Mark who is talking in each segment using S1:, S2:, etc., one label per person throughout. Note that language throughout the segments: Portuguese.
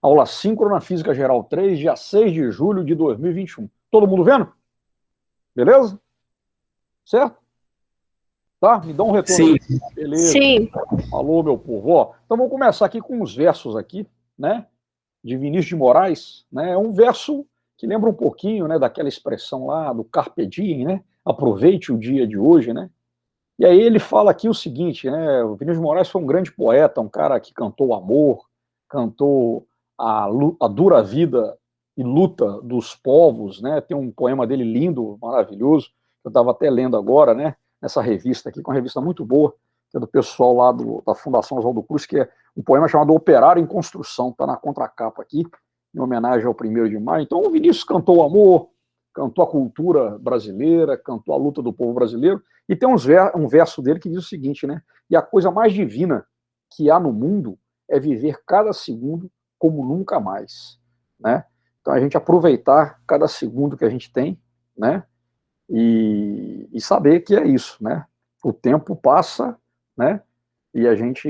S1: Aula síncrona Física Geral 3, dia 6 de julho de 2021. Todo mundo vendo? Beleza? Certo? Tá? Me dá um retorno
S2: Sim.
S1: aí. Beleza.
S3: Sim.
S1: Alô, meu povo. Ó, então vamos começar aqui com uns versos aqui, né? De Vinícius de Moraes, né? É um verso que lembra um pouquinho, né, daquela expressão lá do Carpe Diem, né? Aproveite o dia de hoje, né? E aí ele fala aqui o seguinte, né? O Vinícius de Moraes foi um grande poeta, um cara que cantou o amor, cantou a dura vida e luta dos povos, né? Tem um poema dele lindo, maravilhoso, que eu estava até lendo agora, né? Nessa revista aqui, com uma revista muito boa, que é do pessoal lá da Fundação Oswaldo Cruz, que é um poema chamado Operário em Construção, está na contracapa aqui, em homenagem ao 1º de maio. Então o Vinícius cantou o amor, cantou a cultura brasileira, cantou a luta do povo brasileiro, e tem um verso dele que diz o seguinte, né? E a coisa mais divina que há no mundo é viver cada segundo como nunca mais, né? Então a gente aproveitar cada segundo que a gente tem, né? E saber que é isso, né? O tempo passa, né? E a gente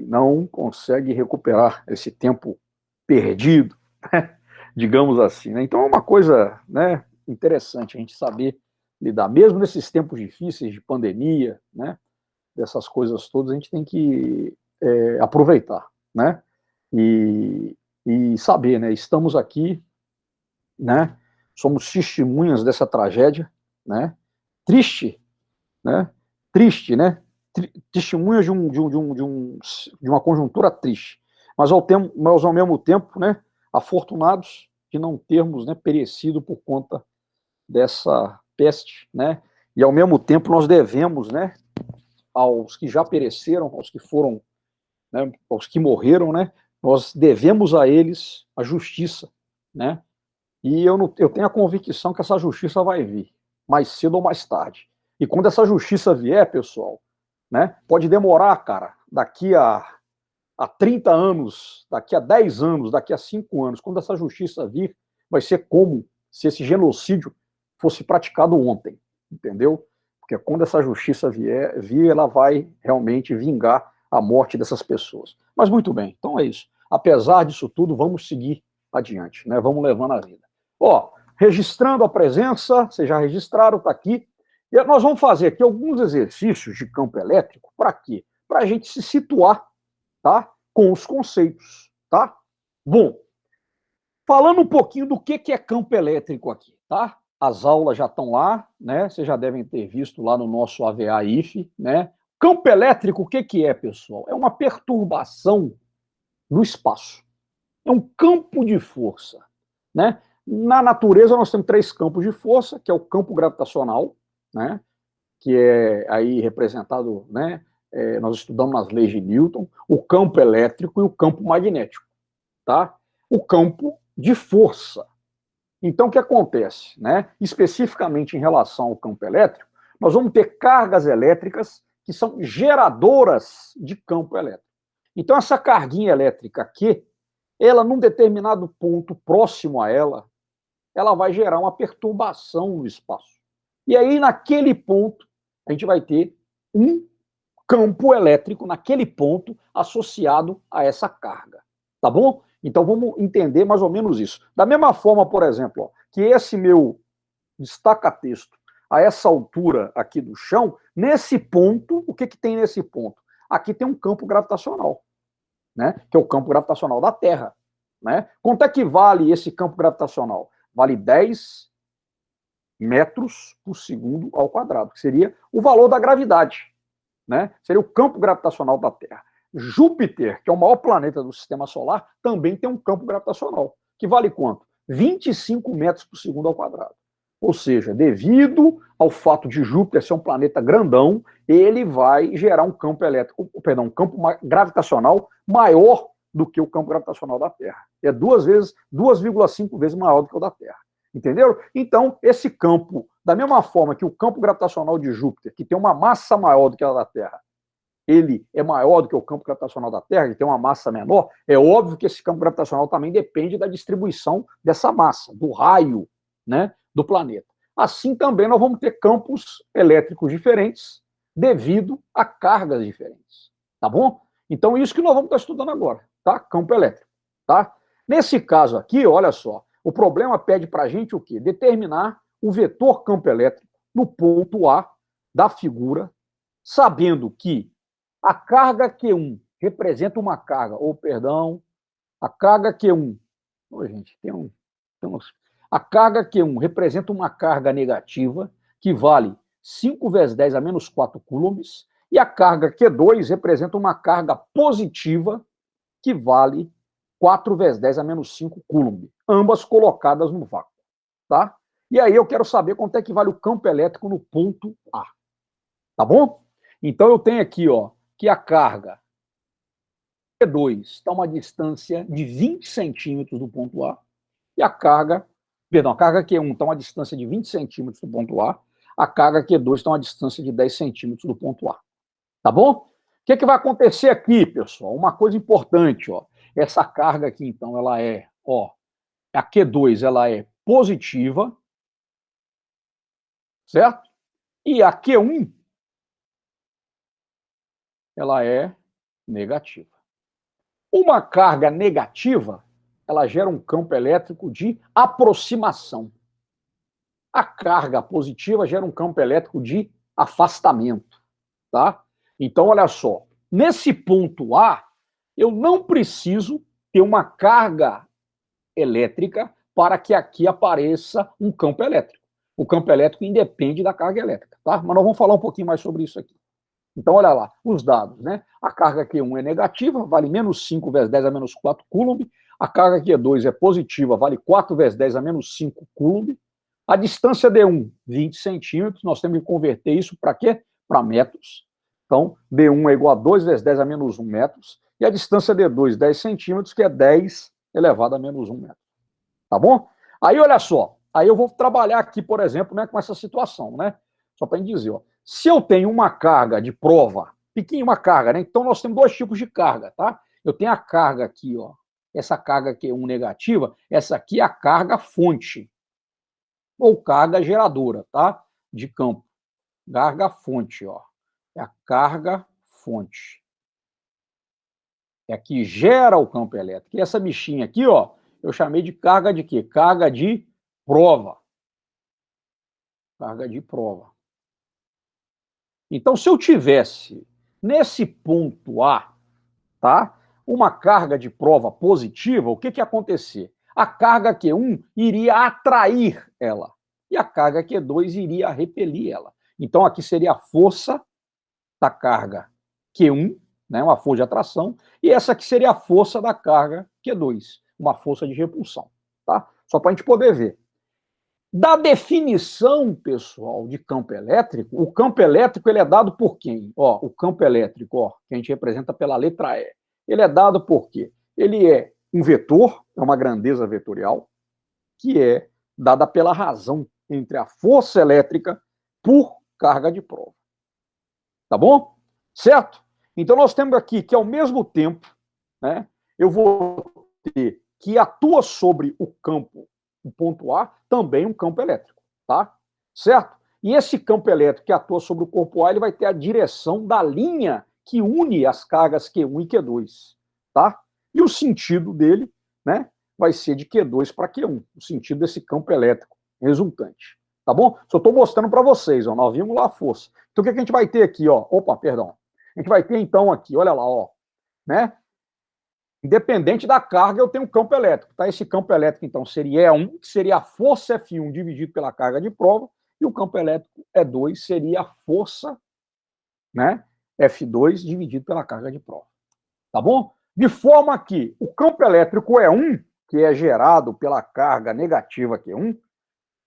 S1: não consegue recuperar esse tempo perdido, né? Digamos assim, né? Então é uma coisa, né, interessante a gente saber lidar, mesmo nesses tempos difíceis de pandemia, né? Dessas coisas todas, a gente tem que aproveitar, né? E, e saber, né? Estamos aqui, né? Somos testemunhas dessa tragédia, né? Triste, né? Triste, né? Testemunhas de uma conjuntura triste, mas ao mesmo tempo, né? Afortunados de não termos, né, perecido por conta dessa peste, né? E ao mesmo tempo nós devemos, né, aos que já pereceram, aos que foram, né, aos que morreram, né? Nós devemos a eles a justiça, né? E eu tenho a convicção que essa justiça vai vir, mais cedo ou mais tarde. E quando essa justiça vier, pessoal, né? Pode demorar, cara, daqui a 30 anos, daqui a 10 anos, daqui a 5 anos, quando essa justiça vir, vai ser como se esse genocídio fosse praticado ontem, entendeu? Porque quando essa justiça vir, ela vai realmente vingar a morte dessas pessoas. Mas muito bem, então é isso. Apesar disso tudo, vamos seguir adiante, né? Vamos levando a vida. Ó, registrando a presença, vocês já registraram, está aqui. E nós vamos fazer aqui alguns exercícios de campo elétrico, para quê? Para a gente se situar, tá? Com os conceitos, tá? Bom, falando um pouquinho do que é campo elétrico aqui, tá? As aulas já estão lá, né? Vocês já devem ter visto lá no nosso AVA-IF, né? Campo elétrico, o que é, pessoal? É uma perturbação no espaço. É um campo de força, né? Na natureza, nós temos 3 campos de força, que é o campo gravitacional, né? Que é aí representado, né? Nós estudamos nas leis de Newton, o campo elétrico e o campo magnético, tá? O campo de força. Então, o que acontece, né? Especificamente em relação ao campo elétrico, nós vamos ter cargas elétricas que são geradoras de campo elétrico. Então, essa carguinha elétrica aqui, ela, num determinado ponto próximo a ela vai gerar uma perturbação no espaço. E aí, naquele ponto, a gente vai ter um campo elétrico, naquele ponto, associado a essa carga. Tá bom? Então, vamos entender mais ou menos isso. Da mesma forma, por exemplo, ó, que esse meu destaca-texto, a essa altura aqui do chão, nesse ponto, o que tem nesse ponto? Aqui tem um campo gravitacional, né? Que é o campo gravitacional da Terra. Né? Quanto é que vale esse campo gravitacional? Vale 10 metros por segundo ao quadrado, que seria o valor da gravidade, né? Seria o campo gravitacional da Terra. Júpiter, que é o maior planeta do sistema solar, também tem um campo gravitacional, que vale quanto? 25 metros por segundo ao quadrado. Ou seja, devido ao fato de Júpiter ser um planeta grandão, ele vai gerar um campo elétrico, perdão, um campo gravitacional maior do que o campo gravitacional da Terra. É 2,5 vezes maior do que o da Terra. Entenderam? Então, esse campo, da mesma forma que o campo gravitacional de Júpiter, que tem uma massa maior do que a da Terra, ele é maior do que o campo gravitacional da Terra, ele tem uma massa menor, é óbvio que esse campo gravitacional também depende da distribuição dessa massa, do raio, né, do planeta. Assim também nós vamos ter campos elétricos diferentes devido a cargas diferentes. Tá bom? Então, isso que nós vamos estar estudando agora, tá? Campo elétrico, tá? Nesse caso aqui, olha só, o problema pede para a gente o quê? Determinar o vetor campo elétrico no ponto A da figura, sabendo que a carga Q1 representa uma carga, a carga Q1, gente, a carga Q1 representa uma carga negativa que vale 5 vezes 10 a menos 4 coulombs, e a carga Q2 representa uma carga positiva que vale 4 vezes 10 a menos 5 coulomb, ambas colocadas no vácuo, tá? E aí eu quero saber quanto é que vale o campo elétrico no ponto A, tá bom? Então eu tenho aqui, ó, que a carga Q2 está a uma distância de 20 centímetros do ponto A, e a carga Q1 está a uma distância de 20 centímetros do ponto a carga Q2 está a uma distância de 10 centímetros do ponto A. Tá bom? O que vai acontecer aqui, pessoal? Uma coisa importante, ó. Essa carga aqui, então, ela é, ó, a Q2, ela é positiva, certo? E a Q1, ela é negativa. Uma carga negativa, ela gera um campo elétrico de aproximação. A carga positiva gera um campo elétrico de afastamento, tá? Então, olha só, nesse ponto A, eu não preciso ter uma carga elétrica para que aqui apareça um campo elétrico. O campo elétrico independe da carga elétrica, tá? Mas nós vamos falar um pouquinho mais sobre isso aqui. Então, olha lá, os dados, né? A carga Q1 é negativa, vale menos 5 vezes 10 a menos 4 coulomb. A carga Q2 é positiva, vale 4 vezes 10 a menos 5 coulomb. A distância D1, 20 centímetros. Nós temos que converter isso para quê? Para metros. Então, D1 é igual a 2 vezes 10 a menos 1 metros. E a distância D2, 10 centímetros, que é 10 elevado a menos 1 metro. Tá bom? Aí, olha só. Aí eu vou trabalhar aqui, por exemplo, né, com essa situação, né? Só para dizer, ó. Se eu tenho uma carga de prova, pequena uma carga, né? Então nós temos dois tipos de carga, tá? Eu tenho a carga aqui, ó. Essa carga Q1 negativa, essa aqui é a carga fonte. Ou carga geradora, tá? De campo. Carga fonte, ó. É a carga fonte. É a que gera o campo elétrico. E essa bichinha aqui, ó, eu chamei de carga de quê? Carga de prova. Carga de prova. Então, se eu tivesse nesse ponto A, tá, uma carga de prova positiva, o que ia acontecer? A carga Q1 iria atrair ela e a carga Q2 iria repelir ela. Então, aqui seria a força da carga Q1, né, uma força de atração, e essa aqui seria a força da carga Q2, uma força de repulsão. Tá? Só para a gente poder ver. Da definição, pessoal, de campo elétrico, o campo elétrico ele é dado por quem? Ó, o campo elétrico, ó, que a gente representa pela letra E. Ele é dado por quê? Ele é um vetor, é uma grandeza vetorial, que é dada pela razão entre a força elétrica por carga de prova. Tá bom? Certo? Então nós temos aqui que ao mesmo tempo, né, eu vou ter que atua sobre o campo, o ponto A, também um campo elétrico, tá? Certo? E esse campo elétrico que atua sobre o corpo A, ele vai ter a direção da linha que une as cargas Q1 e Q2, tá? E o sentido dele, né, vai ser de Q2 para Q1, o sentido desse campo elétrico resultante. Tá bom? Só estou mostrando para vocês, ó, nós vimos lá a força. Então o que a gente vai ter aqui, ó? Opa, perdão. A gente vai ter então aqui, olha lá, ó, né? Independente da carga, eu tenho um campo elétrico, tá? Esse campo elétrico, então, seria E1, que seria a força F1 dividido pela carga de prova, e o campo elétrico E2 seria a força, né, F2 dividido pela carga de prova. Tá bom? De forma que o campo elétrico E1, que é gerado pela carga negativa Q1,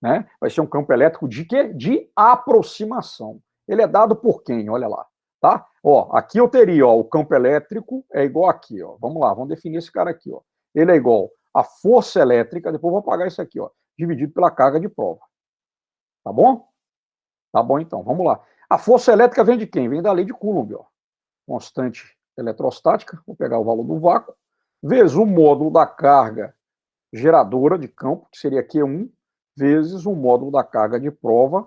S1: né, vai ser um campo elétrico de quê? De aproximação. Ele é dado por quem? Olha lá. Tá? Ó, aqui eu teria, ó, o campo elétrico é igual aqui, ó. Vamos lá, vamos definir esse cara aqui, ó. Ele é igual a força elétrica, depois eu vou apagar isso aqui, ó, dividido pela carga de prova. Tá bom? Tá bom, então, vamos lá. A força elétrica vem de quem? Vem da lei de Coulomb, ó. Constante eletrostática, vou pegar o valor do vácuo, vezes o módulo da carga geradora de campo, que seria Q1, vezes o módulo da carga de prova,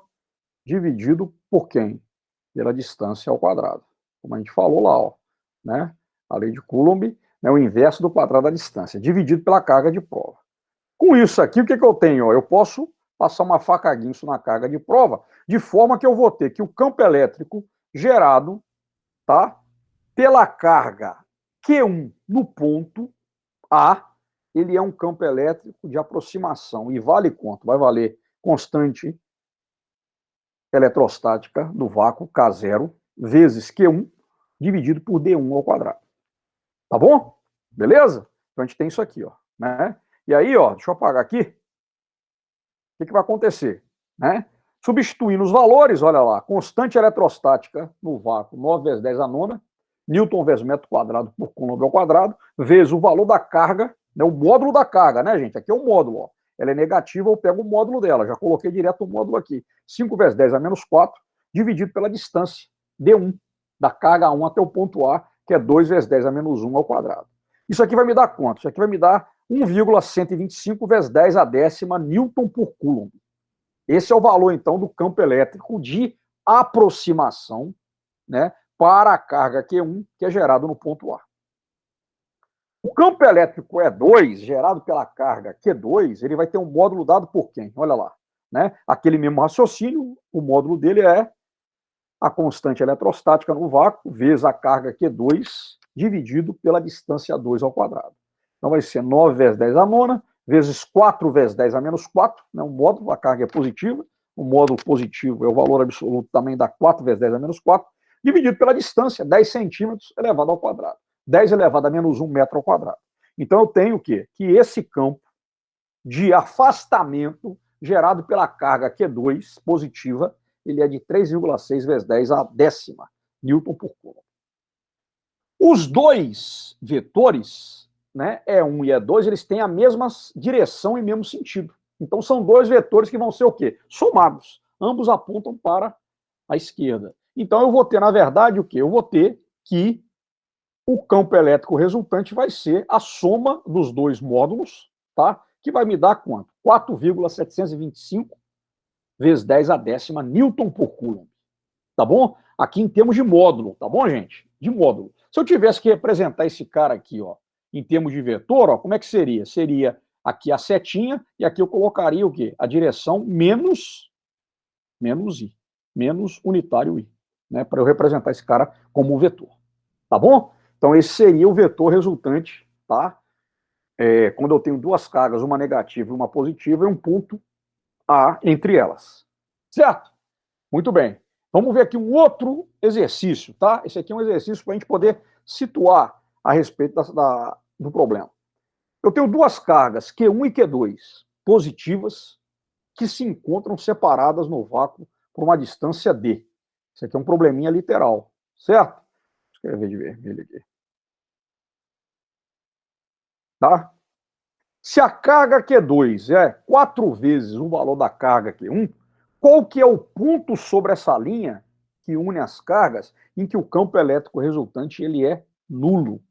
S1: dividido por quem? Pela distância ao quadrado. Como a gente falou lá, ó, né? A lei de Coulomb, né, o inverso do quadrado da distância, dividido pela carga de prova. Com isso aqui, o que eu tenho? Eu posso passar uma faca guinso na carga de prova, de forma que eu vou ter que o campo elétrico gerado, tá, pela carga Q1 no ponto A, ele é um campo elétrico de aproximação. E vale quanto? Vai valer constante eletrostática do vácuo, K0, vezes Q1, dividido por D1 ao quadrado. Tá bom? Beleza? Então a gente tem isso aqui, ó, né? E aí, ó, deixa eu apagar aqui. O que vai acontecer? Né? Substituindo os valores, olha lá, constante eletrostática no vácuo, 9 vezes 10 a nona, Newton vezes metro quadrado por Coulomb ao quadrado, vezes o valor da carga, né, o módulo da carga, né, gente? Aqui é o módulo, ó. Ela é negativa, eu pego o módulo dela, já coloquei direto o módulo aqui. 5 vezes 10 a menos 4, dividido pela distância, D1, da carga 1 até o ponto A, que é 2 vezes 10 a menos 1 ao quadrado. Isso aqui vai me dar quanto? Isso aqui vai me dar 1,125 vezes 10 a décima Newton por Coulomb. Esse é o valor, então, do campo elétrico de aproximação, né, para a carga Q1, que é gerado no ponto A. O campo elétrico E2, gerado pela carga Q2, ele vai ter um módulo dado por quem? Olha lá, né? Aquele mesmo raciocínio, o módulo dele é a constante eletrostática no vácuo, vezes a carga Q2, dividido pela distância 2 ao quadrado. Então vai ser 9 vezes 10 a nona, vezes 4 vezes 10 a menos 4, né? O módulo, a carga é positiva, o módulo positivo é o valor absoluto também da 4 vezes 10 a menos 4, dividido pela distância, 10 centímetros elevado ao quadrado. 10 elevado a menos 1 metro ao quadrado. Então eu tenho o quê? Que esse campo de afastamento gerado pela carga Q2 positiva, ele é de 3,6 vezes 10 a décima Newton por Coulomb. Os dois vetores, né, E1 e E2, eles têm a mesma direção e mesmo sentido. Então são dois vetores que vão ser o quê? Somados. Ambos apontam para a esquerda. Então eu vou ter, na verdade, o quê? Eu vou ter que o campo elétrico resultante vai ser a soma dos dois módulos, tá? Que vai me dar quanto? 4,725 vezes 10 a décima Newton por Coulomb. Tá bom? Aqui em termos de módulo, tá bom, gente? De módulo. Se eu tivesse que representar esse cara aqui, ó, em termos de vetor, ó, como é que seria? Seria aqui a setinha e aqui eu colocaria o quê? A direção menos I, menos unitário I, né? Para eu representar esse cara como um vetor. Tá bom? Então, esse seria o vetor resultante, tá? Quando eu tenho duas cargas, uma negativa e uma positiva, e um ponto A entre elas. Certo? Muito bem. Vamos ver aqui um outro exercício, tá? Esse aqui é um exercício para a gente poder situar a respeito do problema. Eu tenho duas cargas, Q1 e Q2, positivas, que se encontram separadas no vácuo por uma distância D. Isso aqui é um probleminha literal, certo? Vou escrever de vermelho aqui. Tá? Se a carga Q2 é 4 vezes o valor da carga Q1, qual que é o ponto sobre essa linha que une as cargas em que o campo elétrico resultante ele é nulo?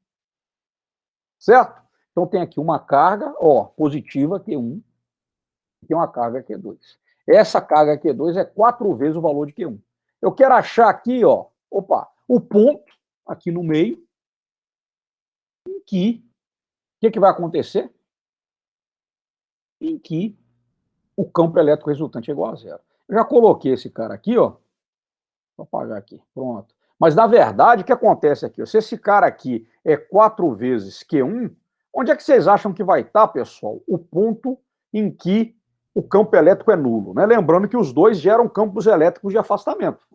S1: Certo? Então tem aqui uma carga, ó, positiva Q1, e tem uma carga Q2. Essa carga Q2 é 4 vezes o valor de Q1. Eu quero achar aqui, ó, o ponto aqui no meio em que o que vai acontecer? Em que o campo elétrico resultante é igual a zero. Eu já coloquei esse cara aqui, ó. Vou apagar aqui, pronto. Mas, na verdade, o que acontece aqui? Se esse cara aqui é 4 vezes Q1, onde é que vocês acham que vai estar, pessoal? O ponto em que o campo elétrico é nulo, né? Lembrando que os dois geram campos elétricos de afastamento.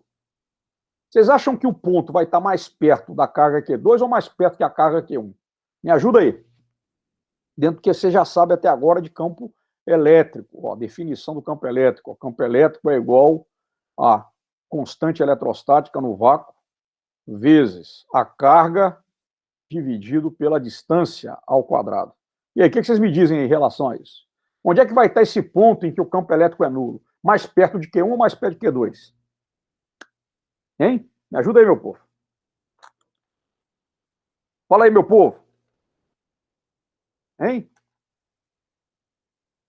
S1: Vocês acham que o ponto vai estar mais perto da carga Q2 ou mais perto que a carga Q1? Me ajuda aí. Dentro do que você já sabe até agora de campo elétrico, ó, definição do campo elétrico. O campo elétrico é igual a constante eletrostática no vácuo vezes a carga dividido pela distância ao quadrado. E aí, o que vocês me dizem em relação a isso? Onde é que vai estar esse ponto em que o campo elétrico é nulo? Mais perto de Q1 ou mais perto de Q2? Hein? Me ajuda aí, meu povo. Fala aí, meu povo. Hein?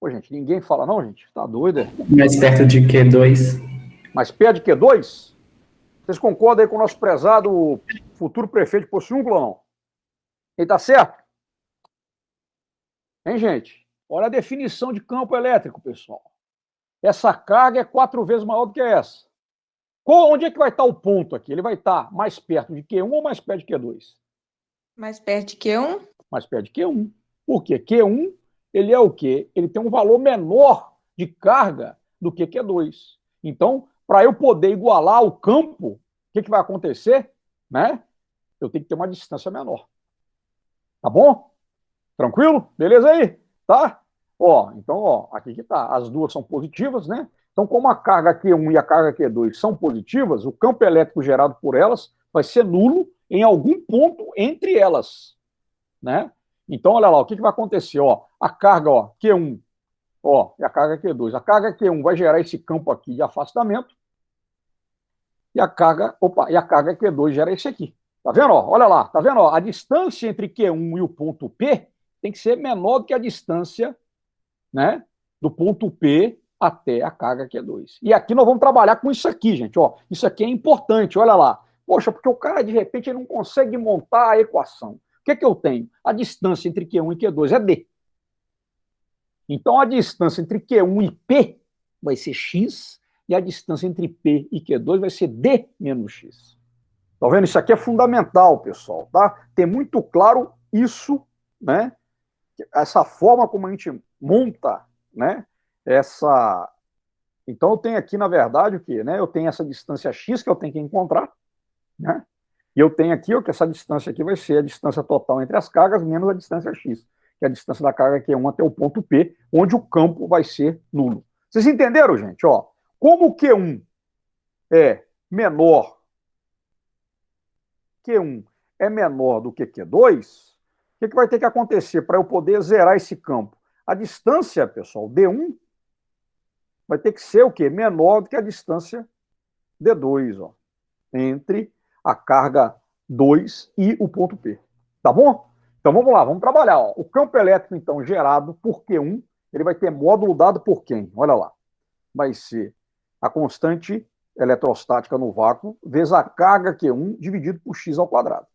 S1: Pô, gente, ninguém fala não, gente? Tá doido, é?
S2: Mais perto de Q2.
S1: Mais perto de Q2? Vocês concordam aí com o nosso prezado futuro prefeito de Pociúncula ou não? E tá certo? Hein, gente? Olha a definição de campo elétrico, pessoal. Essa carga é 4 vezes maior do que essa. Onde é que vai estar o ponto aqui? Ele vai estar mais perto de Q1 ou mais perto de Q2?
S3: Mais perto de Q1?
S1: Mais perto de Q1. Por quê? Q1, ele é o quê? Ele tem um valor menor de carga do que Q2. Então, para eu poder igualar o campo, o que vai acontecer? Né? Eu tenho que ter uma distância menor. Tá bom? Tranquilo? Beleza aí? Tá? Ó, então, ó, aqui que tá. As duas são positivas, né? Então, como a carga Q1 e a carga Q2 são positivas, o campo elétrico gerado por elas vai ser nulo em algum ponto entre elas, né? Então, olha lá, o que vai acontecer? Ó, a carga, ó, Q1, ó, e a carga Q2. A carga Q1 vai gerar esse campo aqui de afastamento e a carga Q2 gera esse aqui. Tá vendo? Ó? Olha lá, tá vendo? Ó? A distância entre Q1 e o ponto P tem que ser menor do que a distância, né, do ponto P até a carga Q2. E aqui nós vamos trabalhar com isso aqui, gente. Ó, isso aqui é importante, olha lá. Poxa, porque o cara, de repente, ele não consegue montar a equação. O que eu tenho? A distância entre Q1 e Q2 é D. Então, a distância entre Q1 e P vai ser X, e a distância entre P e Q2 vai ser D menos X. Tá vendo? Isso aqui é fundamental, pessoal, tá? Ter muito claro isso, né? Essa forma como a gente monta, né? Essa... Então, eu tenho aqui, na verdade, o quê? Né? Eu tenho essa distância X que eu tenho que encontrar, né? E eu tenho aqui, ó, que essa distância aqui vai ser a distância total entre as cargas menos a distância X, que é a distância da carga Q1 até o ponto P, onde o campo vai ser nulo. Vocês entenderam, gente? Ó, como o Q1 é menor, Q1 é menor do que Q2, o que vai ter que acontecer para eu poder zerar esse campo? A distância, pessoal, D1, vai ter que ser o quê? Menor do que a distância D2, ó, entre a carga 2 e o ponto P. Tá bom? Então vamos lá, vamos trabalhar. Ó. O campo elétrico, então, gerado por Q1, ele vai ter módulo dado por quem? Olha lá. Vai ser a constante eletrostática no vácuo vezes a carga Q1 dividido por x ao quadrado.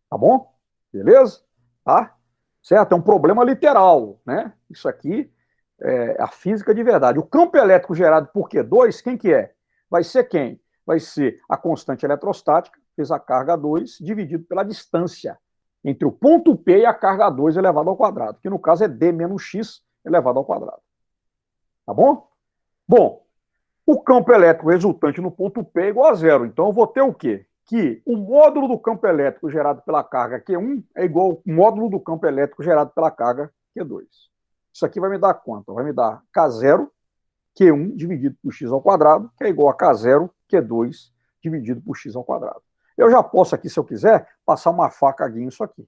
S1: Tá bom? Beleza? Tá? Certo? É um problema literal, né? Isso aqui é a física de verdade. O campo elétrico gerado por Q2, quem que é? Vai ser quem? Vai ser a constante eletrostática vezes a carga 2 dividido pela distância entre o ponto P e a carga 2 elevado ao quadrado, que no caso é D menos X elevado ao quadrado. Tá bom? Bom, o campo elétrico resultante no ponto P é igual a zero. Então eu vou ter o quê? Que o módulo do campo elétrico gerado pela carga Q1 é igual ao módulo do campo elétrico gerado pela carga Q2. Isso aqui vai me dar quanto? Vai me dar K0, Q1 dividido por x ao quadrado, que é igual a K0, Q2 dividido por x ao quadrado. Eu já posso aqui, se eu quiser, passar uma faca aqui nisso aqui.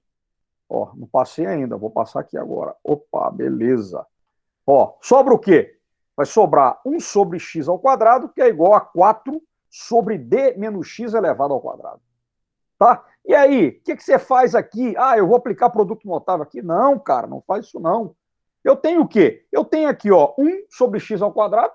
S1: Ó, não passei ainda, vou passar aqui agora. Opa, beleza. Ó, sobra o quê? Vai sobrar 1 sobre x ao quadrado, que é igual a 4 sobre d menos x elevado ao quadrado. Tá? E aí, o que você faz aqui? Ah, eu vou aplicar produto notável aqui? Não, cara, não faz isso não. Eu tenho o quê? Eu tenho aqui, ó, 1 sobre x ao quadrado,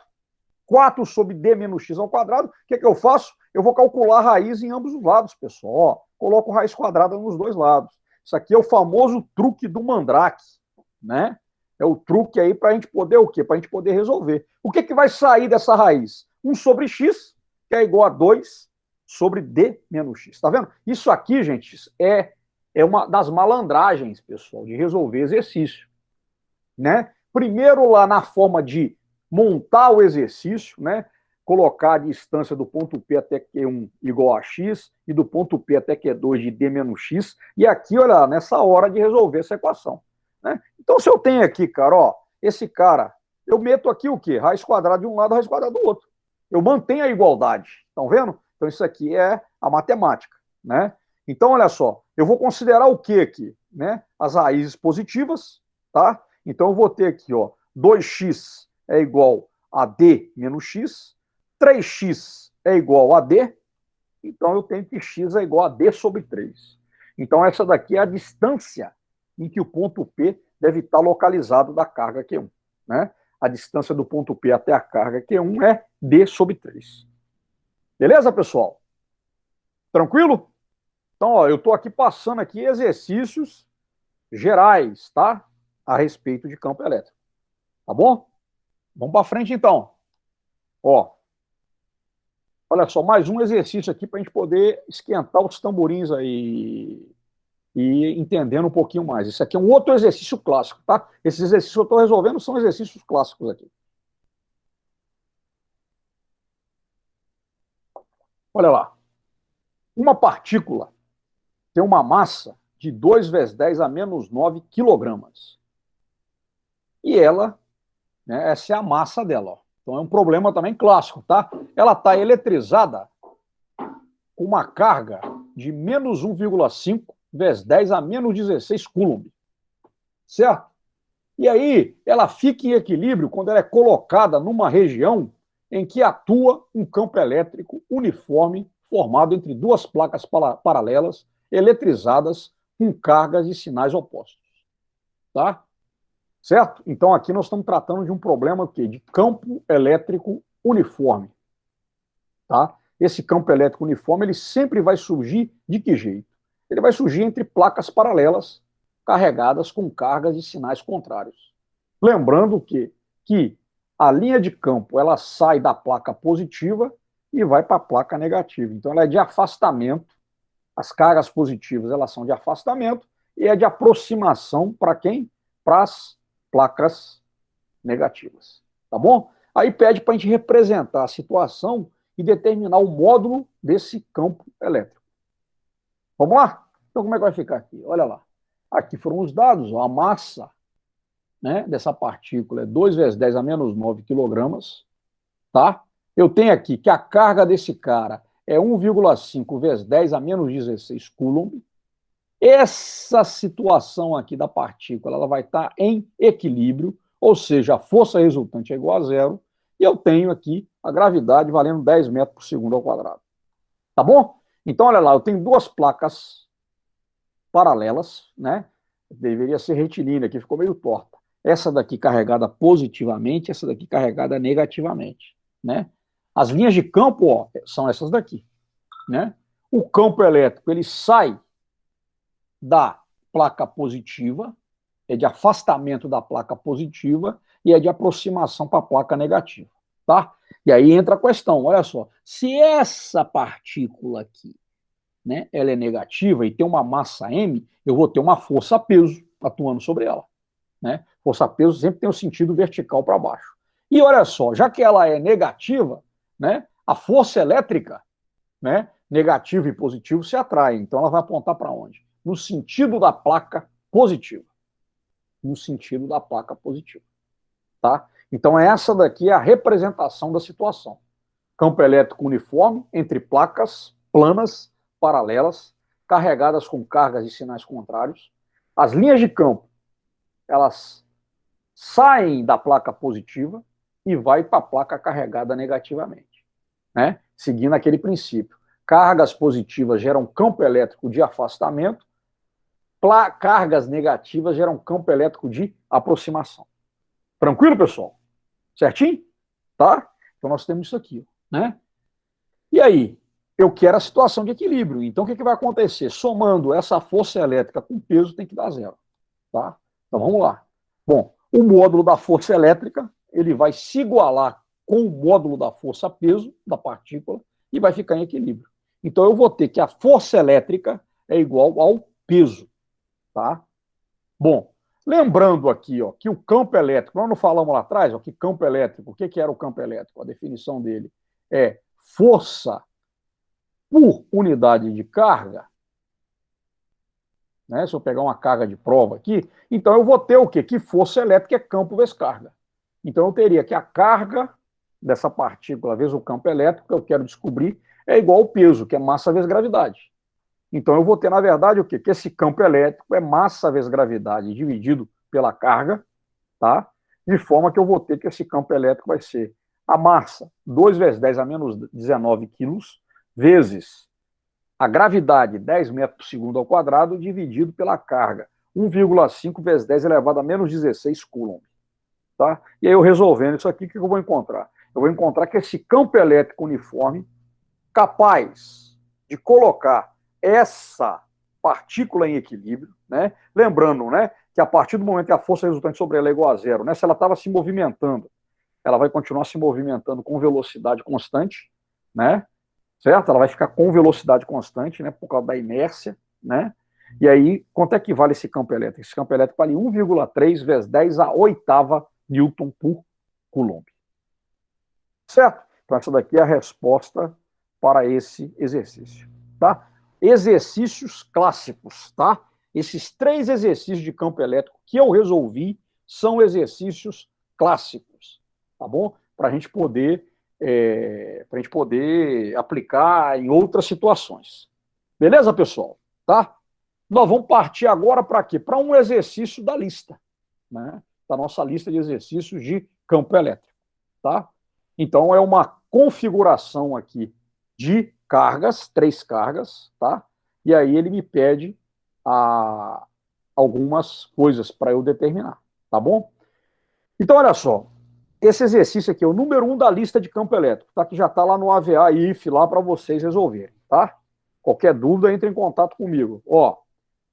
S1: 4 sobre d menos x ao quadrado. O que eu faço? Eu vou calcular a raiz em ambos os lados, pessoal. Ó, coloco raiz quadrada nos dois lados. Isso aqui é o famoso truque do Mandrake, né? É o truque aí para a gente poder o quê? Para a gente poder resolver. O que vai sair dessa raiz? 1 sobre x, que é igual a 2 sobre d menos x. Tá vendo? Isso aqui, gente, é uma das malandragens, pessoal, de resolver exercício, né? Primeiro lá na forma de montar o exercício, né? Colocar a distância do ponto P até Q1 igual a x e do ponto P até Q2 de d menos x. E aqui, olha, nessa hora de resolver essa equação. Né? Então, se eu tenho aqui, cara, ó, esse cara, eu meto aqui o quê? Raiz quadrada de um lado, raiz quadrada do outro. Eu mantenho a igualdade. Estão vendo? Então, isso aqui é a matemática, né? Então, olha só, eu vou considerar o quê aqui? Né? As raízes positivas, tá? Então, eu vou ter aqui, ó, 2x é igual a d menos x, 3x é igual a d, então eu tenho que x é igual a d sobre 3. Então, essa daqui é a distância em que o ponto P deve estar localizado da carga Q1. Né? A distância do ponto P até a carga Q1 é d sobre 3. Beleza, pessoal? Tranquilo? Então, ó, eu estou aqui passando aqui exercícios gerais, tá? A respeito de campo elétrico. Tá bom? Vamos para frente, então. Ó, olha só, mais um exercício aqui para a gente poder esquentar os tamborins aí e entendendo um pouquinho mais. Isso aqui é um outro exercício clássico, tá? Esses exercícios que eu estou resolvendo são exercícios clássicos aqui. Olha lá. Uma partícula tem uma massa de 2 vezes 10 a menos 9 quilogramas. E ela, né, essa é a massa dela. Ó. Então é um problema também clássico, tá? Ela está eletrizada com uma carga de menos 1,5 vezes 10 a menos 16 coulomb. Certo? E aí ela fica em equilíbrio quando ela é colocada numa região em que atua um campo elétrico uniforme formado entre duas placas paralelas eletrizadas com cargas e sinais opostos. Tá? Certo? Então aqui nós estamos tratando de um problema de campo elétrico uniforme. Tá? Esse campo elétrico uniforme ele sempre vai surgir de que jeito? Ele vai surgir entre placas paralelas carregadas com cargas e sinais contrários. Lembrando que a linha de campo ela sai da placa positiva e vai para a placa negativa. Então ela é de afastamento. As cargas positivas elas são de afastamento e é de aproximação para quem? Para as placas negativas. Tá bom? Aí pede para a gente representar a situação e determinar o módulo desse campo elétrico. Vamos lá? Então como é que vai ficar aqui? Olha lá. Aqui foram os dados, ó, a massa, né, dessa partícula é 2 vezes 10 a menos 9 quilogramas, tá? Eu tenho aqui que a carga desse cara é 1,5 vezes 10 a menos 16 coulomb. Essa situação aqui da partícula ela vai estar em equilíbrio, ou seja, a força resultante é igual a zero, e eu tenho aqui a gravidade valendo 10 metros por segundo ao quadrado. Tá bom? Então, olha lá, eu tenho duas placas paralelas, né? Deveria ser retilínea, aqui ficou meio torta. Essa daqui carregada positivamente, essa daqui carregada negativamente, né? As linhas de campo, ó, são essas daqui, né? O campo elétrico, ele sai da placa positiva, é de afastamento da placa positiva e é de aproximação para a placa negativa, tá? E aí entra a questão, olha só, se essa partícula aqui, né, ela é negativa e tem uma massa M, eu vou ter uma força-peso atuando sobre ela, né? Força-peso sempre tem o sentido vertical para baixo. E olha só, já que ela é negativa, né, a força elétrica, né, negativo e positivo se atraem, então ela vai apontar para onde? No sentido da placa positiva. No sentido da placa positiva. Tá? Então, essa daqui é a representação da situação. Campo elétrico uniforme entre placas planas, paralelas, carregadas com cargas e sinais contrários. As linhas de campo, elas saem da placa positiva e vai para a placa carregada negativamente. Né? Seguindo aquele princípio. Cargas positivas geram campo elétrico de afastamento, cargas negativas geram campo elétrico de aproximação. Tranquilo, pessoal? Certinho? Tá? Então nós temos isso aqui, né? E aí, eu quero a situação de equilíbrio. Então o que vai acontecer? Somando essa força elétrica com peso tem que dar zero, tá? Então vamos lá. Bom, o módulo da força elétrica, ele vai se igualar com o módulo da força-peso da partícula e vai ficar em equilíbrio. Então eu vou ter que a força elétrica é igual ao peso. Tá? Bom, lembrando aqui ó, que o campo elétrico, nós não falamos lá atrás, ó, que campo elétrico, o que era o campo elétrico? A definição dele é força por unidade de carga. Né? Se eu pegar uma carga de prova aqui, então eu vou ter o quê? Que força elétrica é campo vezes carga. Então eu teria que a carga dessa partícula vezes o campo elétrico, que eu quero descobrir, é igual ao peso, que é massa vezes gravidade. Então, eu vou ter, na verdade, o quê? Que esse campo elétrico é massa vezes gravidade dividido pela carga, tá? De forma que eu vou ter que esse campo elétrico vai ser a massa, 2 vezes 10 a menos 19 quilos, vezes a gravidade, 10 metros por segundo ao quadrado, dividido pela carga, 1,5 vezes 10 elevado a menos 16 coulomb. Tá? E aí, eu resolvendo isso aqui, o que eu vou encontrar? Eu vou encontrar que esse campo elétrico uniforme, capaz de colocar essa partícula em equilíbrio, né? Lembrando, né, que a partir do momento que a força resultante sobre ela é igual a zero, né, se ela estava se movimentando, ela vai continuar se movimentando com velocidade constante, né? Certo? Ela vai ficar com velocidade constante, né, por causa da inércia, né? E aí, quanto é que vale esse campo elétrico? Esse campo elétrico vale 1,3 vezes 10 a oitava Newton por Coulomb. Certo? Então, essa daqui é a resposta para esse exercício, tá? Exercícios clássicos, tá? Esses 3 exercícios de campo elétrico que eu resolvi são exercícios clássicos, tá bom? Para a gente poder aplicar em outras situações. Beleza, pessoal? Tá? Nós vamos partir agora para quê? Para um exercício da lista, né? Da nossa lista de exercícios de campo elétrico, tá? Então, é uma configuração aqui de cargas, 3 cargas, tá? E aí ele me pede algumas coisas para eu determinar, tá bom? Então, olha só, esse exercício aqui é o número 1 da lista de campo elétrico, tá? Que já está lá no AVA IF lá para vocês resolverem, tá? Qualquer dúvida, entre em contato comigo. Ó,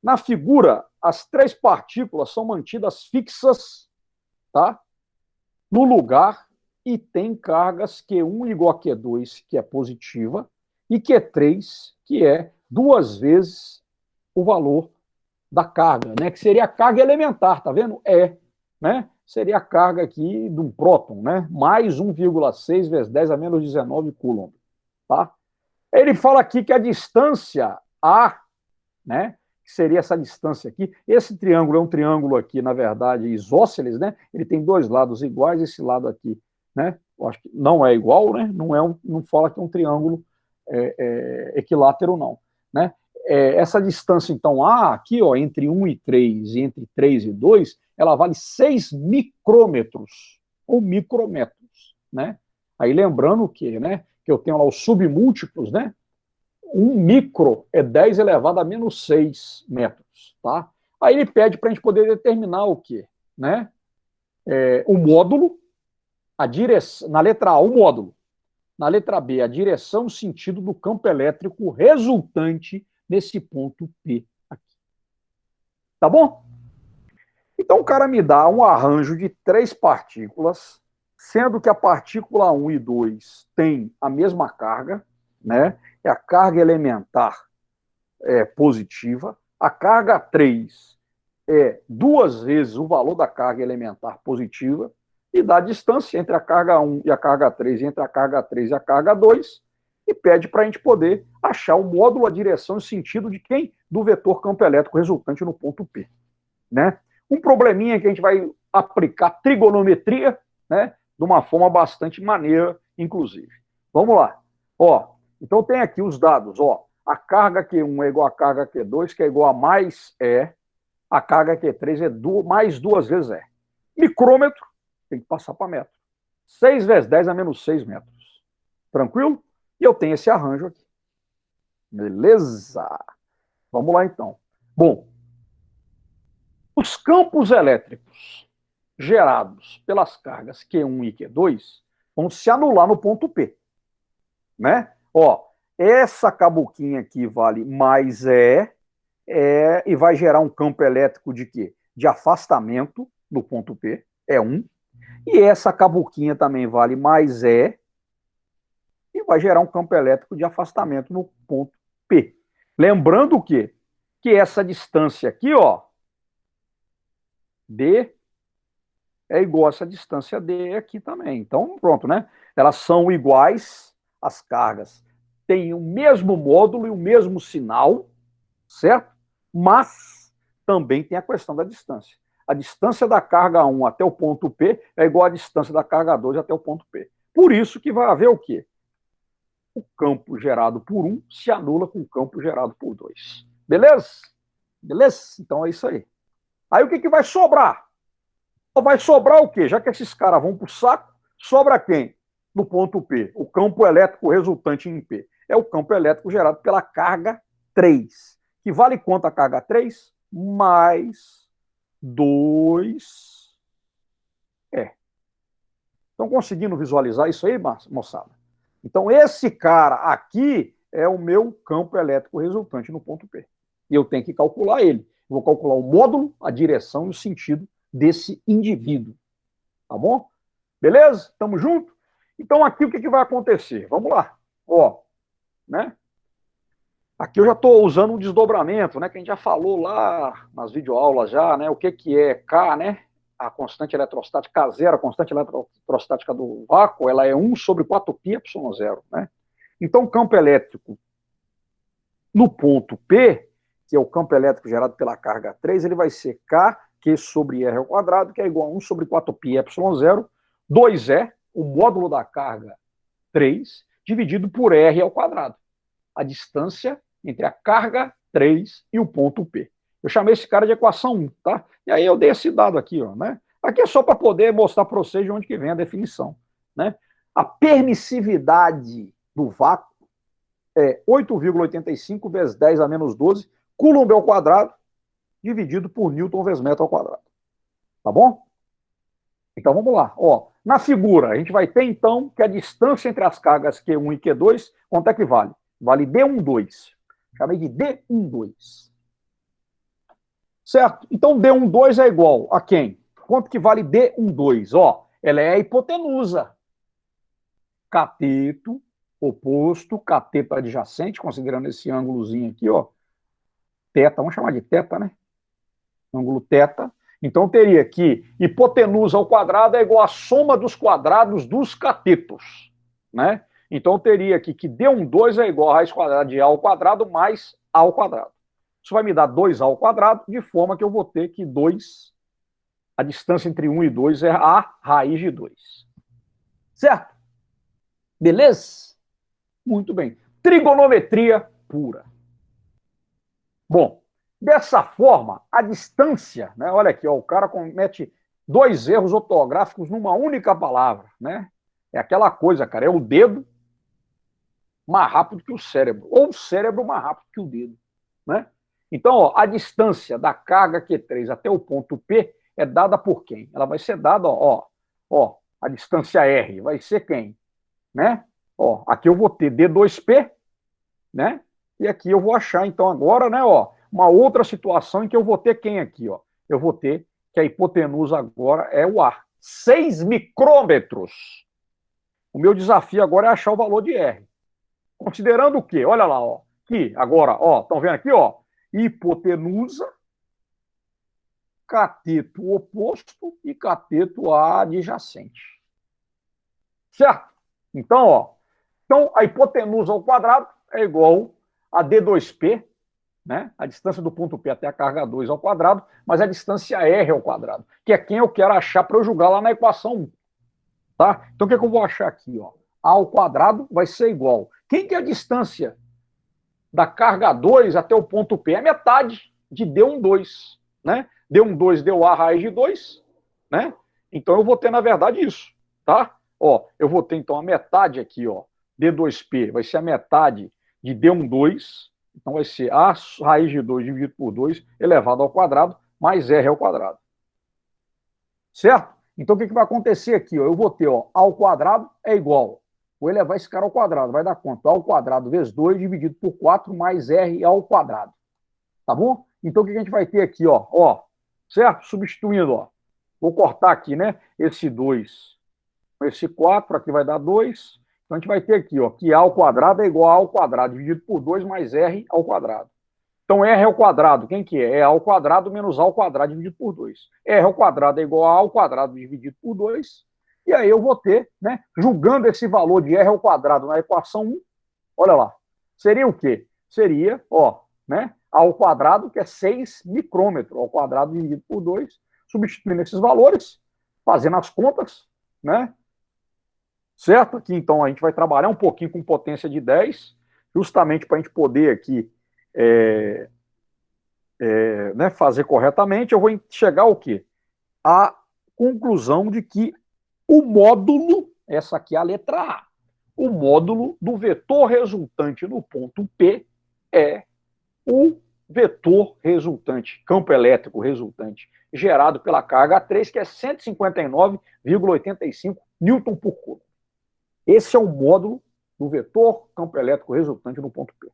S1: na figura, as 3 partículas são mantidas fixas, tá? No lugar, e tem cargas Q1 igual a Q2, que é positiva, e Q3, que é 2 vezes o valor da carga, né? Que seria a carga elementar, tá vendo? Né? Seria a carga aqui de um próton, né? Mais 1,6 vezes 10 a menos 19 Coulomb, tá? Ele fala aqui que a distância A, né? Que seria essa distância aqui. Esse triângulo é um triângulo aqui, na verdade, isósceles, né? Ele tem 2 lados iguais, esse lado aqui, né? Eu acho que não é igual, né? Não fala que é um triângulo equilátero, não, né? Essa distância, então, A, aqui, ó, entre 1 e 3 e entre 3 e 2, ela vale 6 micrômetros, ou micrometros, né? Aí lembrando que, né, que eu tenho lá os submúltiplos, né? 1 micro é 10 elevado a menos 6 metros, tá? Aí ele pede para a gente poder determinar o quê? Né? O módulo, a direção, na letra A, o módulo. Na letra B, a direção, sentido do campo elétrico resultante nesse ponto P aqui. Tá bom? Então o cara me dá um arranjo de 3 partículas, sendo que a partícula 1 e 2 tem a mesma carga, né? É a carga elementar positiva. A carga 3 é 2 vezes o valor da carga elementar positiva, e dá a distância entre a carga 1 e a carga 3, entre a carga 3 e a carga 2, e pede para a gente poder achar o módulo, a direção e o sentido de quem? Do vetor campo elétrico resultante no ponto P. Né? Um probleminha que a gente vai aplicar trigonometria, né? De uma forma bastante maneira, inclusive. Vamos lá. Ó, então tem aqui os dados. Ó, a carga Q1 é igual a carga Q2, que é igual a mais E. A carga Q3 é mais 2 vezes E. Micrômetro, tem que passar para metro. 6 vezes 10 a menos 6 metros. Tranquilo? E eu tenho esse arranjo aqui. Beleza? Vamos lá, então. Bom, os campos elétricos gerados pelas cargas Q1 e Q2 vão se anular no ponto P. Né? Ó, essa caboquinha aqui vale mais e vai gerar um campo elétrico de quê? De afastamento no ponto P, é 1. E essa caboquinha também vale mais e vai gerar um campo elétrico de afastamento no ponto P. Lembrando o quê? Que essa distância aqui, ó, D, é igual a essa distância D aqui também. Então, pronto, né? Elas são iguais, as cargas têm o mesmo módulo e o mesmo sinal, certo? Mas também tem a questão da distância. A distância da carga 1 até o ponto P é igual à distância da carga 2 até o ponto P. Por isso que vai haver o quê? O campo gerado por 1 se anula com o campo gerado por 2. Beleza? Beleza? Então é isso aí. Aí o que vai sobrar? Vai sobrar o quê? Já que esses caras vão para o saco, sobra quem? No ponto P. O campo elétrico resultante em P. É o campo elétrico gerado pela carga 3. Que vale quanto a carga 3? Mais 2. Estão conseguindo visualizar isso aí, moçada? Então, esse cara aqui é o meu campo elétrico resultante no ponto P. E eu tenho que calcular ele. Vou calcular o módulo, a direção e o sentido desse indivíduo. Tá bom? Beleza? Tamo junto? Então aqui o que vai acontecer? Vamos lá. Ó, né? Aqui eu já estou usando um desdobramento, né? Que a gente já falou lá nas videoaulas já, né? O que é K, né? A constante eletrostática K0, a constante eletrostática do vácuo, ela é 1 sobre 4πε0, né? Então, o campo elétrico no ponto P, que é o campo elétrico gerado pela carga 3, ele vai ser K, Q sobre R ao quadrado, que é igual a 1 sobre 4πε0, 2E, o módulo da carga 3, dividido por R ao quadrado. A distância entre a carga 3 e o ponto P. Eu chamei esse cara de equação 1, tá? E aí eu dei esse dado aqui, ó, né? Aqui é só para poder mostrar para vocês de onde que vem a definição, né? A permissividade do vácuo é 8,85 vezes 10 a menos 12 Coulomb ao quadrado, dividido por Newton vezes metro ao quadrado. Tá bom? Então vamos lá. Ó, na figura, a gente vai ter então que a distância entre as cargas Q1 e Q2, quanto é que vale? Vale D12. Chamei de D12. Certo? Então D12 é igual a quem? Quanto que vale D12? Ó, ela é a hipotenusa. Cateto oposto, cateto adjacente, considerando esse ângulozinho aqui, ó. Teta, vamos chamar de teta, né? Ângulo teta. Então teria que hipotenusa ao quadrado é igual à soma dos quadrados dos catetos, né? Então teria aqui que D12 é igual a raiz quadrada de A ao quadrado mais A ao quadrado. Isso vai me dar 2A ao quadrado, de forma que eu vou ter que 2, a distância entre 1 e 2 é A raiz de 2. Certo? Beleza? Muito bem. Trigonometria pura. Bom, dessa forma, a distância, né? Olha aqui, ó, o cara comete 2 erros ortográficos numa única palavra, né? É aquela coisa, cara, é o dedo mais rápido que o cérebro, ou o cérebro mais rápido que o dedo, né? Então, ó, a distância da carga Q3 até o ponto P é dada por quem? Ela vai ser dada, ó, a distância R vai ser quem? Né? Ó, aqui eu vou ter D2P, né? E aqui eu vou achar, então, agora, né, ó, uma outra situação em que eu vou ter quem aqui, ó? Eu vou ter que a hipotenusa agora é o A. 6 micrômetros. O meu desafio agora é achar o valor de R. Considerando o quê? Olha lá, ó. Aqui, agora, ó, estão vendo aqui, ó? Hipotenusa, cateto oposto e cateto adjacente. Certo? Então, ó, então a hipotenusa ao quadrado é igual a D2P, né? A distância do ponto P até a carga 2 ao quadrado, mas a distância R ao quadrado, que é quem eu quero achar para eu jogar lá na equação 1. Tá? Então o que eu vou achar aqui? Ó? A ao quadrado vai ser igual. Quem que é a distância da carga 2 até o ponto P? É metade de D12, né? D12 deu A raiz de 2, né? Então eu vou ter, na verdade, isso, tá? Ó, eu vou ter, então, a metade aqui, ó. D2P vai ser a metade de D12, então vai ser A raiz de 2 dividido por 2 elevado ao quadrado, mais R ao quadrado. Certo? Então o que vai acontecer aqui? Ó? Eu vou ter, ó, A ao quadrado é igual. Vou elevar esse cara ao quadrado, vai dar quanto? A ao quadrado vezes 2 dividido por 4 mais R ao quadrado. Tá bom? Então o que a gente vai ter aqui, ó, certo? Substituindo, ó. Vou cortar aqui, né? Esse 2 com esse 4, aqui vai dar 2. Então a gente vai ter aqui, ó, que A ao quadrado é igual a ao quadrado dividido por 2 mais R ao quadrado. Então R ao quadrado, quem que é? É A ao quadrado menos A ao quadrado dividido por 2. R ao quadrado é igual a ao quadrado dividido por 2. E aí eu vou ter, né, julgando esse valor de R ao quadrado na equação 1, olha lá, seria o quê? Seria, ó, né, A ao quadrado, que é 6 micrômetros, ao quadrado dividido por 2, substituindo esses valores, fazendo as contas, né, certo? Aqui, então, a gente vai trabalhar um pouquinho com potência de 10, justamente para a gente poder aqui né, fazer corretamente. Eu vou chegar ao quê? A conclusão de que o módulo, essa aqui é a letra A, o módulo do vetor resultante no ponto P é o vetor resultante, campo elétrico resultante, gerado pela carga 3, que é 159,85 Newton por Coulomb. Esse é o módulo do vetor campo elétrico resultante no ponto P.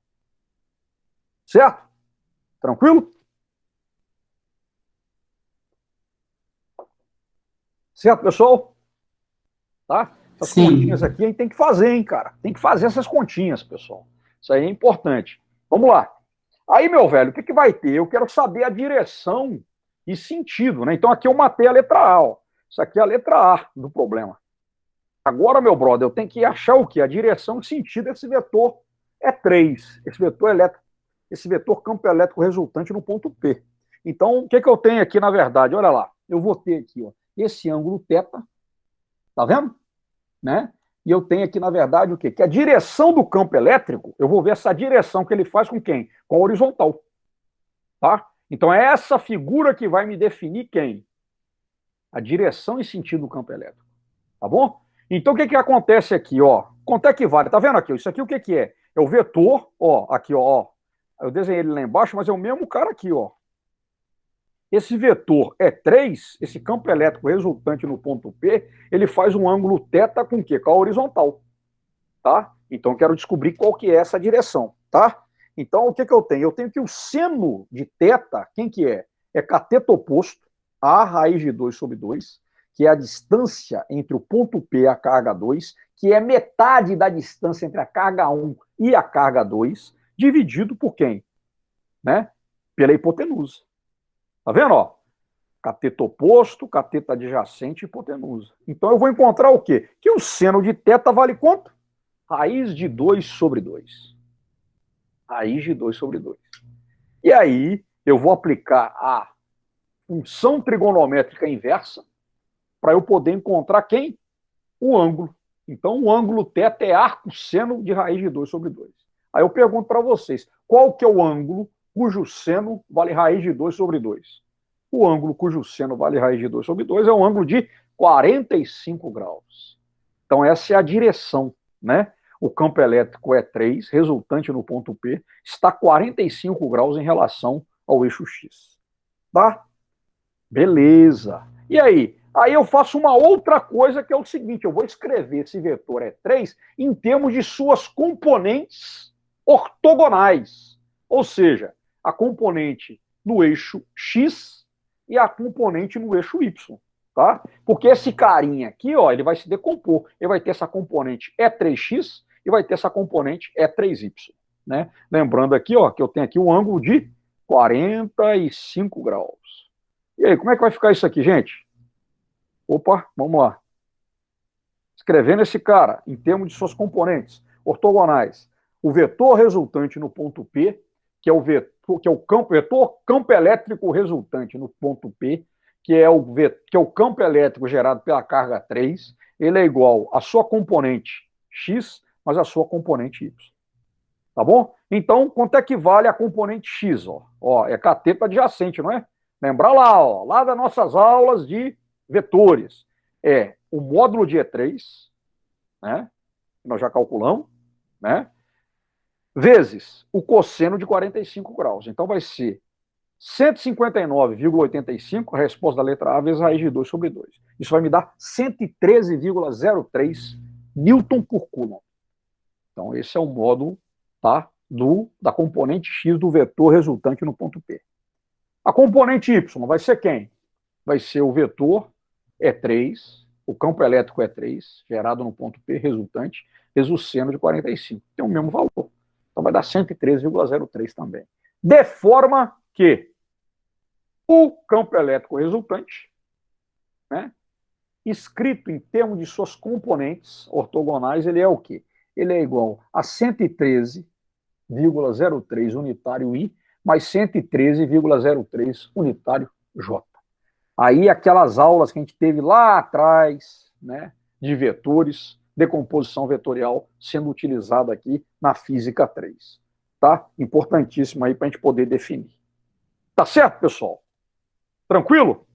S1: Certo? Tranquilo? Certo, pessoal? Tá? Essas
S2: Sim.
S1: continhas aqui a gente tem que fazer, hein, cara? Tem que fazer essas continhas, pessoal. Isso aí é importante. Vamos lá. Aí, meu velho, o que vai ter? Eu quero saber a direção e sentido, né? Então aqui eu matei a letra A, ó. Isso aqui é a letra A do problema. Agora, meu brother, eu tenho que achar o quê? A direção e sentido desse vetor é 3. Esse vetor elétrico, esse vetor campo elétrico resultante no ponto P. Então, o que eu tenho aqui, na verdade? Olha lá. Eu vou ter aqui, ó, esse ângulo θ, tá vendo? Né? E eu tenho aqui, na verdade, o quê? Que a direção do campo elétrico, eu vou ver essa direção que ele faz com quem? Com a horizontal. Tá? Então é essa figura que vai me definir quem? A direção e sentido do campo elétrico. Tá bom? Então o que acontece aqui, ó? Quanto é que vale? Tá vendo aqui? Isso aqui o que é? É o vetor, ó, aqui, ó. Eu desenhei ele lá embaixo, mas é o mesmo cara aqui, ó. Esse vetor é 3, esse campo elétrico resultante no ponto P, ele faz um ângulo θ com o quê? Com a horizontal. Tá? Então eu quero descobrir qual que é essa direção, tá? Então o que eu tenho? Eu tenho que o seno de θ, quem que é? É cateto oposto, a raiz de 2 sobre 2, que é a distância entre o ponto P e a carga 2, que é metade da distância entre a carga 1 e a carga 2, dividido por quem? Né? Pela hipotenusa. Tá vendo, ó? Cateto oposto, cateto adjacente e hipotenusa. Então eu vou encontrar o quê? Que o seno de θ vale quanto? Raiz de 2 sobre 2. Raiz de 2 sobre 2. E aí eu vou aplicar a função trigonométrica inversa para eu poder encontrar quem? O ângulo. Então o ângulo θ é arco seno de raiz de 2 sobre 2. Aí eu pergunto para vocês, qual que é o ângulo cujo seno vale raiz de 2 sobre 2? O ângulo cujo seno vale raiz de 2 sobre 2 é um ângulo de 45 graus. Então essa é a direção, né? O campo elétrico é 3, resultante no ponto P, está 45 graus em relação ao eixo X. Tá? Beleza. E aí? Aí eu faço uma outra coisa que é o seguinte, eu vou escrever esse vetor E3 em termos de suas componentes ortogonais. Ou seja, a componente no eixo X e a componente no eixo Y. Tá? Porque esse carinha aqui, ó, ele vai se decompor. Ele vai ter essa componente E3X e vai ter essa componente E3Y. Né? Lembrando aqui, ó, que eu tenho aqui um ângulo de 45 graus. E aí, como é que vai ficar isso aqui, gente? Opa, vamos lá. Escrevendo esse cara em termos de suas componentes ortogonais. O vetor resultante no ponto P, que é o vetor campo elétrico resultante no ponto P, que é o campo elétrico gerado pela carga 3, ele é igual à sua componente X, mas à sua componente Y. Tá bom? Então, quanto é que vale a componente X? Ó, é cateto adjacente, não é? Lembrar lá, ó, lá das nossas aulas de vetores. É o módulo de E3, né? Nós já calculamos, né? Vezes o cosseno de 45 graus. Então vai ser 159,85, a resposta da letra A, vezes raiz de 2 sobre 2. Isso vai me dar 113,03 Newton por Coulomb. Então esse é o módulo, tá, da componente X do vetor resultante no ponto P. A componente Y vai ser quem? Vai ser o vetor E3, o campo elétrico E3, gerado no ponto P, resultante, vezes o seno de 45. Tem o mesmo valor. Então vai dar 113,03 também. De forma que o campo elétrico resultante, né, escrito em termos de suas componentes ortogonais, ele é o quê? Ele é igual a 113,03 unitário I mais 113,03 unitário J. Aí aquelas aulas que a gente teve lá atrás, né, de vetores, decomposição vetorial sendo utilizada aqui na física 3. Tá? Importantíssimo aí para a gente poder definir. Tá certo, pessoal? Tranquilo?